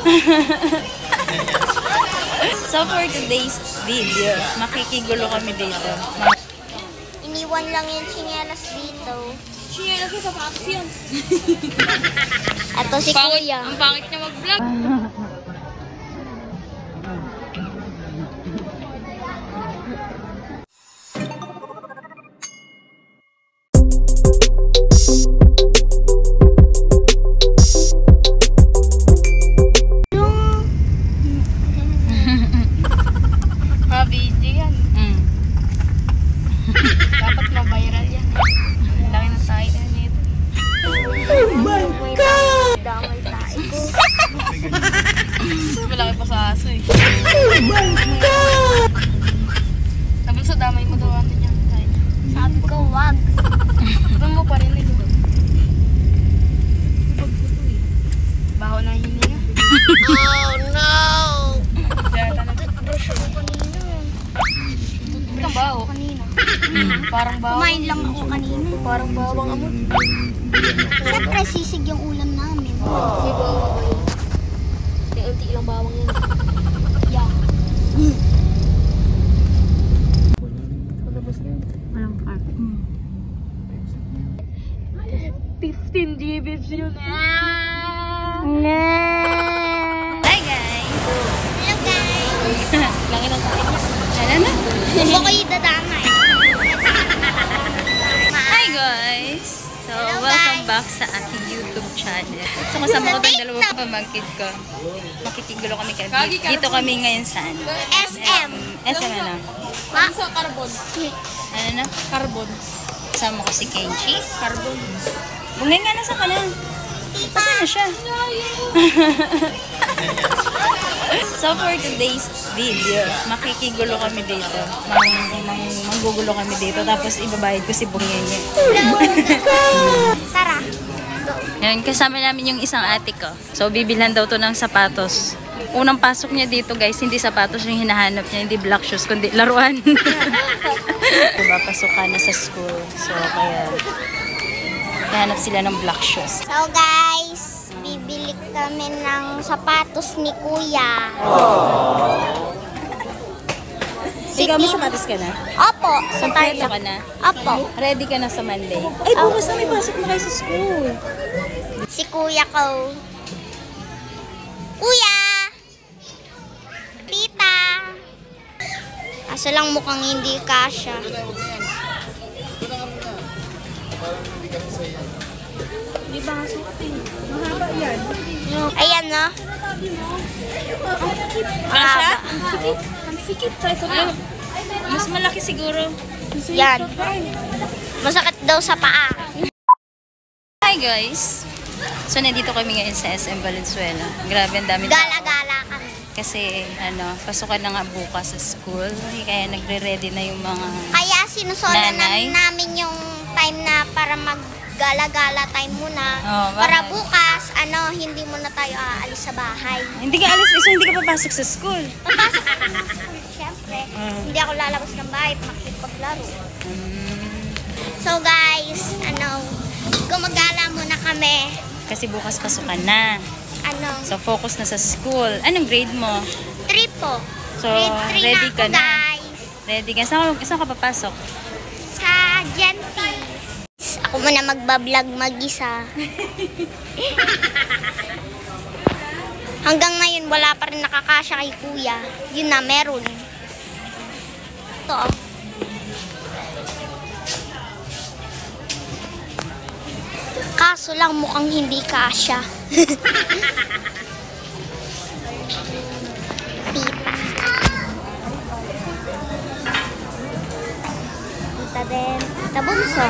So for today's video, makikigulo kami dito. Iniwan lang yung tsinelas dito. Tsinelas yung sapatos yun. Ito si Kuya. Ang pangit niya mag-vlog. Video yan. Dapat ma-viral yan. Ang laki ng tayo na nito. Oh my God! Damay tayo ko. Malaki pa sa aso eh. Oh my God! Tapos sa damay mo daw ano niya. Sabi ko, wag. Doon mo pa rin ito. Baho na hininga. Oh no! Kaya talaga. Brush ko kanina. Ang baho. Kanina. Parang baho. Kumain lang ako kanina. Parang bawang amon. Siyempre, sisig yung ulam namin. May bawang ba yun? Yung unti lang bawang yun. Yeah. Walang park. 15 GBs yun. Hi guys! Hello guys! Laki ng tayo niya. Wala na? Huwag ko kayo dadamay. Hi guys! So, Hello, welcome guys. back sa aking YouTube channel. So, kasama ko tayong dalawang pamangkin ko. Makikigulo kami kami. Dito kami ngayon saan? SM. SM ano? Ma? Sa carbon. Ano na? Carbon. Kasama ko si Kenji. Carbon. Bungay nga nasa ka na. Saan na siya? So for today's video, makikigulo kami dito. Manggugulo kami dito. Tapos ibabayad ko si Bungay niya. Tara. Ngayon, kasama namin yung isang ate ko. So bibilhan daw to ng sapatos. Unang pasok niya dito guys, hindi sapatos yung hinahanap niya, hindi black shoes, kundi laruan. Diba, pasok ka na sa school. So kaya hanap sila ng black shoes. So guys, bibili kami ng sapatos ni Kuya. Ikaw, may sapatos ka na? Opo, sa Kompleto tayo. ka na? Opo. Ready ka na sa Monday? Ay, bukas na may pasok na kayo sa school. Si Kuya ko. Kuya! Tita! Kaso lang mukhang hindi kasya. Di ba nga suotin? Mahaba yan. Ayan no? Kasha? Ang sikip sa isa lang. Mas malaki siguro. Yan. Masakit daw sa paa. Hi guys! So, nandito kami ngayon sa SM Valenzuela. Grabe, ang dami. Gala-gala kami. Kasi, pasukan na nga bukas sa school. Kaya nagre-ready na yung mga... Kaya sinusola Nanay? namin yung time na para mag-gala-gala time muna. Oh, para bakit? bukas, hindi muna tayo aalis sa bahay. Hindi ka alis, so hindi ka papasok sa school. Papasok ako sa school, syempre. Hindi ako lalabas ng bahay, makipaglaro. So guys, gumagala muna kami. Kasi bukas pasukan na. So, focus na sa school. Anong grade mo? 3 po. So, Grade 3 ready na ka ako, na? guys. Ready ka? Saan ka papasok? Sa Genti. Ako muna magbablog mag-isa. Hanggang ngayon, wala pa rin nakakasya kay Kuya. Yun na, meron. Ito. Kaso lang mukhang hindi kasya. Tita. Tita din. Tita Bunso.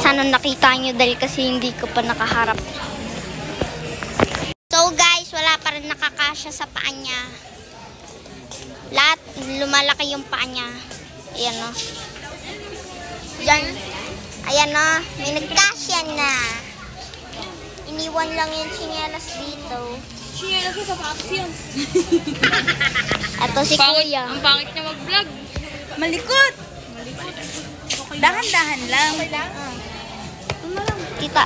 Sana nakita nyo dahil kasi hindi ko pa nakaharap. So guys, wala pa rin nakakasya sa paa niya. Lahat, lumalaki yung paa niya. Ayan o. Diyan. Ayan o, may nagkasya na. Iniwan lang yung tsinelas dito. Tsinelas yung sapatos yun. Ito si Kuya. Ang pangit niya mag-vlog. Malikot! Dahan-dahan lang. Tita,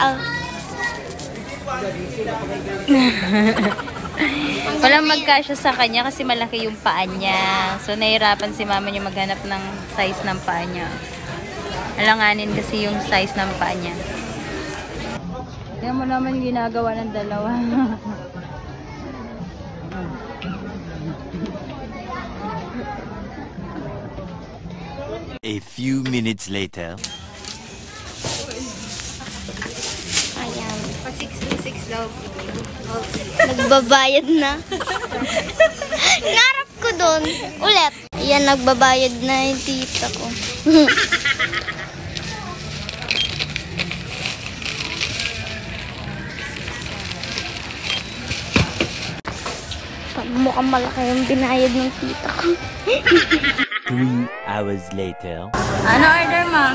Walang magkasya sa kanya kasi malaki yung paa niya. So, nahirapan si mama niya maghanap ng size ng paa niya. Alanganin kasi yung size ng paa niya. Tingnan mo naman yung ginagawa ng dalawa. A few minutes later. Ayan. Pa 66 daw. Nagbabayad na. Ngarap ko doon. Ulit. Ayan, nagbabayad na yung tita ko. Mukhang malaki yung binayad ng tita ko. 3 hours later. Ano order mo?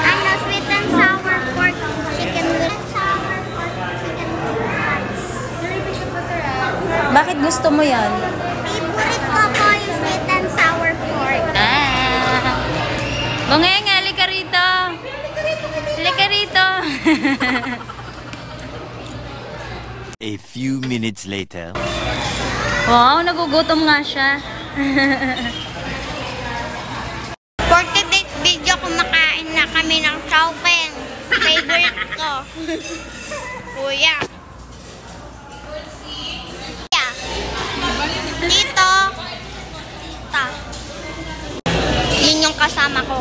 Ano, sweet and sour pork chicken with sour pork chicken with rice. Bakit gusto mo yan? Favorite ko po yung sweet and sour pork. Bongeng, halika rito. Halika rito. A few minutes later. Wow, nagugutom nga siya. For today's video, kumakain na kami ng chowpeng. Favorite ko. Kuya. Kuya. Tito. Tita. Yun yung kasama ko.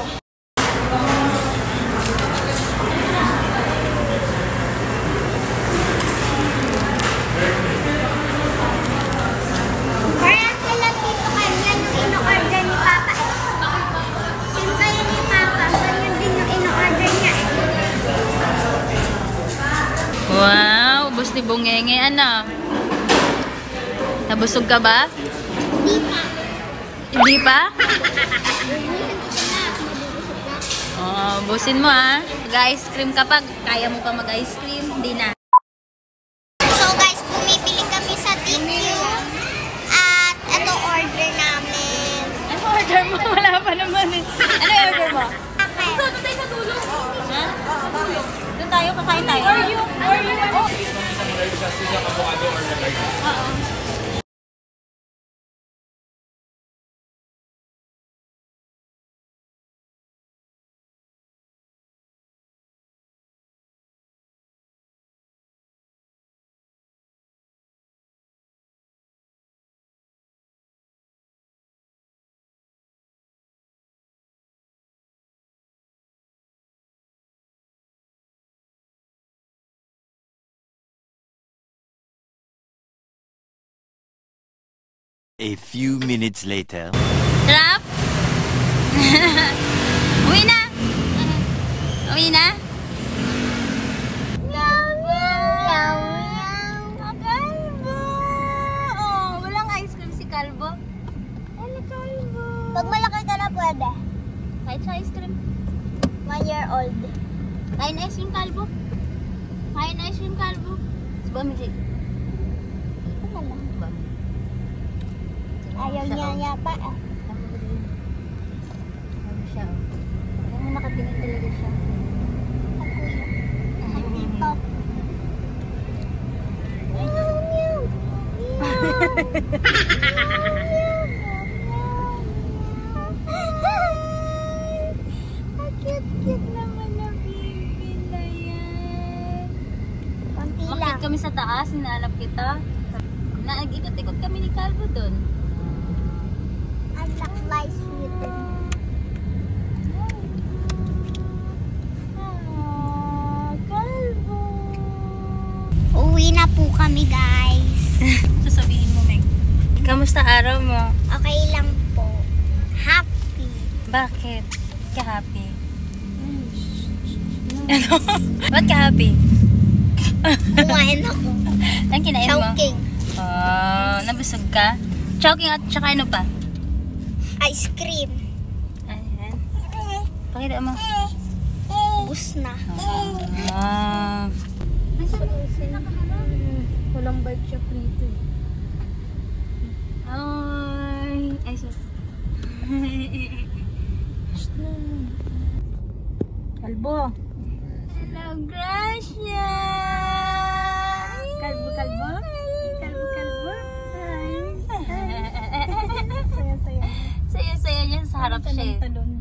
Kaya sila Tito Kanya yung ino-order ni Papa. Yung kayo ni Papa, ganyan din yung ino-order niya eh. Wow, ubos ni Bongenge. Ano? Nabusog ka ba? Di pa. Hindi pa? Busin mo ha. Mag-ice cream kapag kaya mo pa mag-ice cream. Hindi na. So guys, bumibili kami sa TQ. At ito order namin. Ano order mo? Wala pa naman eh. Ano order mo? Okay. Doon tayo sa dulo. Ha? Doon tayo, kakain tayo. Are you? Oo. A few minutes later. Sarap? Uwi na? Uwi na? Kalbo! Oh, walang ice cream si Kalbo. Ano Kalbo? Pag malaki ka na pwede. Kahit sa ice cream. 1 year old. Kain ice cream, Kalbo. Kain ice cream, Kalbo. Suba mo, Jake. Ano lang? Suba mo. Ayaw niya yata eh. Ano siya? Ano nakatingin talaga siya? Dito. Cute naman na baby na yan. Konti Makit lang. kami sa taas, hinanap kita. Nag-ikot-ikot kami ni Calvo doon. Ang saklay sweet. Calvo! Uwi na po kami guys. Sasabihin mo, Meg. Kamusta araw mo? Okay lang po. Happy. Bakit? Ka happy? Ano? Ba't ka happy? Kumain ako. Ang kinain mo? Chowking. Nabusog ka? Chowking at saka ano pa? Ice cream. Ayan. Pakita mo. Bus na. Walang bike shop dito. Ay. Ay, sorry. Kalbo. Hello, Gracia! nakaharap siya eh. Talon.